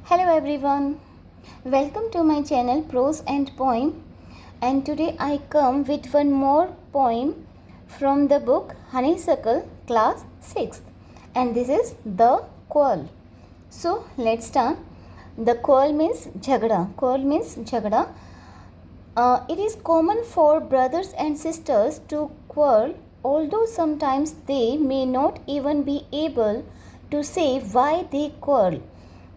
Hello everyone, welcome to my channel Prose and Poem, and today I come with one more poem from the book Honeysuckle Class 6th, and this is The Quarrel. So let's start. The quarrel means jhagda. Quarrel means jhagda. It is common for brothers and sisters to quarrel, although sometimes they may not even be able to say why they quarrel.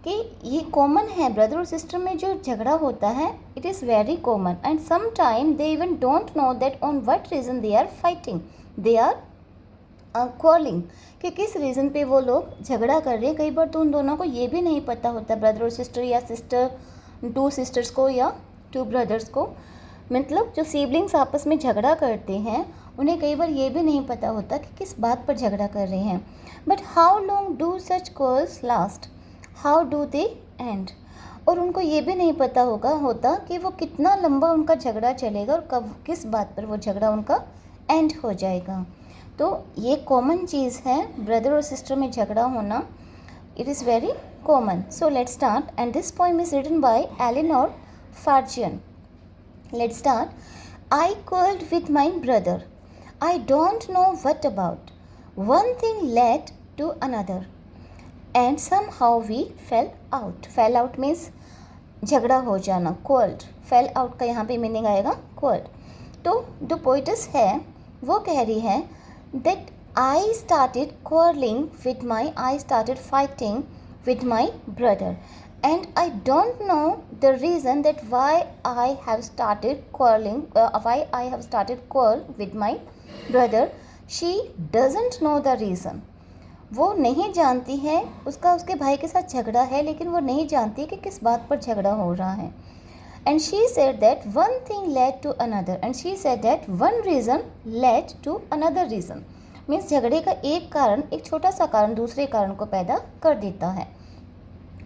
कि ये common है brother और sister में जो झगड़ा होता है. It is very common and some time they even don't know that on what reason they are fighting, they are quarreling, कि किस रीज़न पे वो लोग झगड़ा कर रहे हैं. कई बार तो उन दोनों को ये भी नहीं पता होता, ब्रदर और सिस्टर या सिस्टर टू सिस्टर्स को या टू ब्रदर्स को, मतलब जो सिबलिंग्स आपस में झगड़ा करते हैं उन्हें कई बार ये भी नहीं पता होता कि किस बात पर झगड़ा कर रहे हैं. But how long do such quarrels last, how do they and, और उनको ये भी नहीं पता होता कि वो कितना लंबा उनका झगड़ा चलेगा और कब किस बात पर वो झगड़ा उनका एंड हो जाएगा. तो ये कॉमन चीज़ है, ब्रदर और सिस्टर में झगड़ा होना. It is very common. So let's start, and this poem is written by Eleanor Farjeon. Let's start. I quarreled with my brother. I don't know what about. One thing led to another. And somehow we fell out. Fell out means झगड़ा हो जाना. quarreled, fell out का यहाँ पे meaning आएगा quarreled. तो जो poet's है वो कह रही है that I started quarreling with I started fighting with my brother, and I don't know the reason that why I have started quarreling, why I have started quarrel with my brother. She doesn't know the reason. वो नहीं जानती है, उसके भाई के साथ झगड़ा है लेकिन वो नहीं जानती कि किस बात पर झगड़ा हो रहा है. And she said that one thing led to another, and she said that one reason led to another reason. Means झगड़े का एक कारण, एक छोटा सा कारण दूसरे कारण को पैदा कर देता है.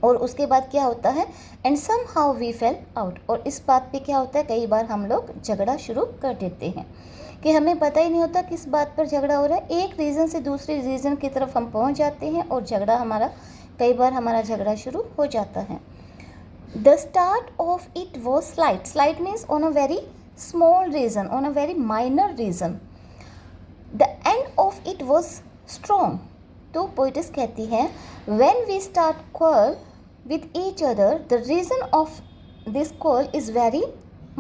और उसके बाद क्या होता है, and somehow we fell out. और इस बात पे क्या होता है, कई बार हम लोग झगड़ा शुरू कर देते हैं कि हमें पता ही नहीं होता किस बात पर झगड़ा हो रहा है. एक रीज़न से दूसरे रीज़न की तरफ हम पहुंच जाते हैं और कई बार हमारा झगड़ा शुरू हो जाता है. The start of it was slight. Slight means on a very small reason, on a very minor reason. The end of it was strong. तो पोइटस कहती है when we start quarrel with each other, the reason of this quarrel is very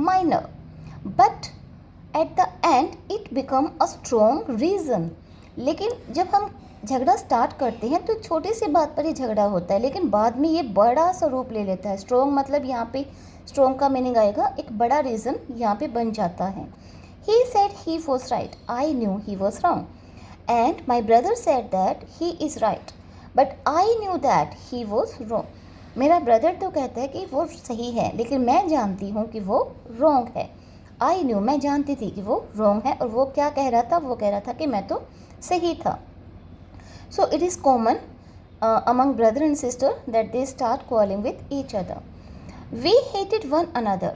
minor, but at the end it become a strong reason. लेकिन जब हम झगड़ा start करते हैं तो छोटी सी बात पर ही झगड़ा होता है, लेकिन बाद में ये बड़ा सा रूप ले लेता है. स्ट्रॉन्ग मतलब यहाँ पे स्ट्रॉन्ग का मीनिंग आएगा एक बड़ा रीज़न यहाँ पे बन जाता है. He said he was right. I knew he was wrong. And my brother said that he is right. But I knew that he was wrong. मेरा ब्रदर तो कहता है कि वो सही है लेकिन मैं जानती हूँ कि वो रॉन्ग है. आई न्यू, मैं जानती थी कि वो रॉन्ग है. और वो क्या कह रहा था, वो कह रहा था कि मैं तो सही था. So it is common among brother and sister that they start quarreling with each other. We hated one another.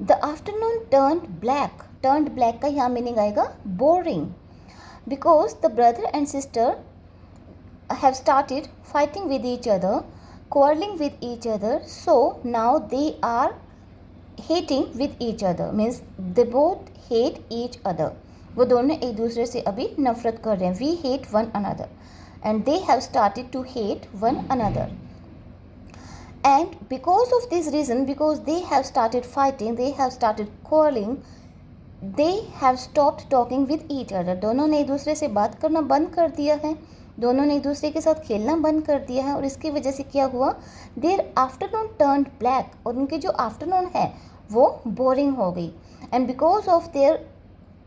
The afternoon turned black. Turned black का यहाँ मीनिंग आएगा boring. Because the brother and sister have started fighting with each other, quarreling with each other, so now they are hating with each other. Means they both hate each other. वो दोनों एक दूसरे से अभी नफरत कर रहे हैं. We hate one another and they have started to hate one another. And because of this reason, because they have started fighting, they have started quarreling, they have stopped talking with each other. दोनों ने एक दूसरे से बात करना बंद कर दिया है, दोनों ने एक दूसरे के साथ खेलना बंद कर दिया है. और इसकी वजह से क्या हुआ, देयर आफ्टरनून टर्न्ड ब्लैक. और उनकी जो आफ्टरनून है वो बोरिंग हो गई. And because of their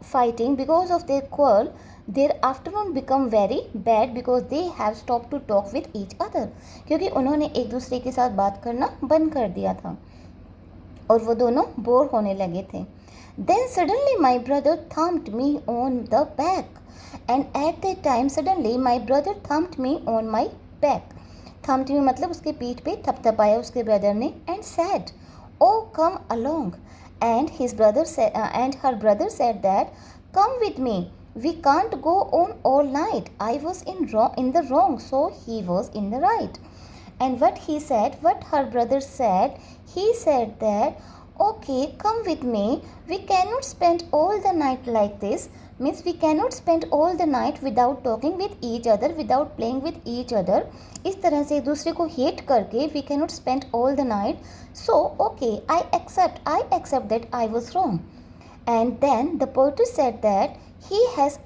fighting, because of their quarrel, their afternoon become very bad because they have stop to talk with each other. क्योंकि उन्होंने एक दूसरे के साथ बात करना बंद कर दिया था और वो दोनों बोर होने लगे थे. Then suddenly my brother thumped me on the back. And at that time suddenly my brother thumped me on my back. Thumped me मतलब उसके पीठ पे थपथपाया उसके ब्रदर ने. And said, oh come along. And her brother said that, come with me. We can't go on all night. I was in the wrong, so he was in the right. And what he said, what her brother said, he said that, okay, come with me. We cannot spend all the night like this. Means we cannot spend all the night without talking with each other, without playing with each other. इस तरह से एक दूसरे को hate करके we cannot spend all the night. So okay, I accept that I was wrong. And then the poetess said that he has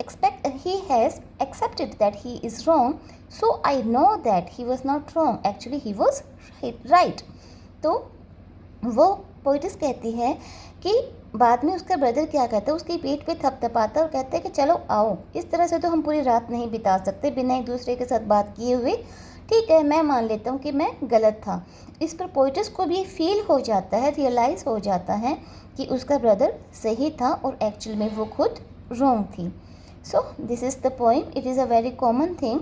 accepted that he is wrong. So I know that he was not wrong. Actually he was right. तो वो पोइटिस कहती है कि बाद में उसका brother क्या कहता है, उसकी पीठ पे थपथपाता और कहता है कि चलो आओ, इस तरह से तो हम पूरी रात नहीं बिता सकते बिना एक दूसरे के साथ बात किए हुए. ठीक है, मैं मान लेता हूँ कि मैं गलत था. इस पर पोइटिस को भी फील हो जाता है, रियलाइज़ हो जाता है कि उसका ब्रदर सही था और एक्चुअल में वो खुद रॉन्ग थी. So this is the poem. It is a very common thing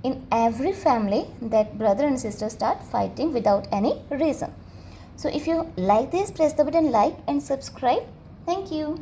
in every family that brother and sister start fighting without any reason. So if you like this, press the button like and subscribe. Thank you.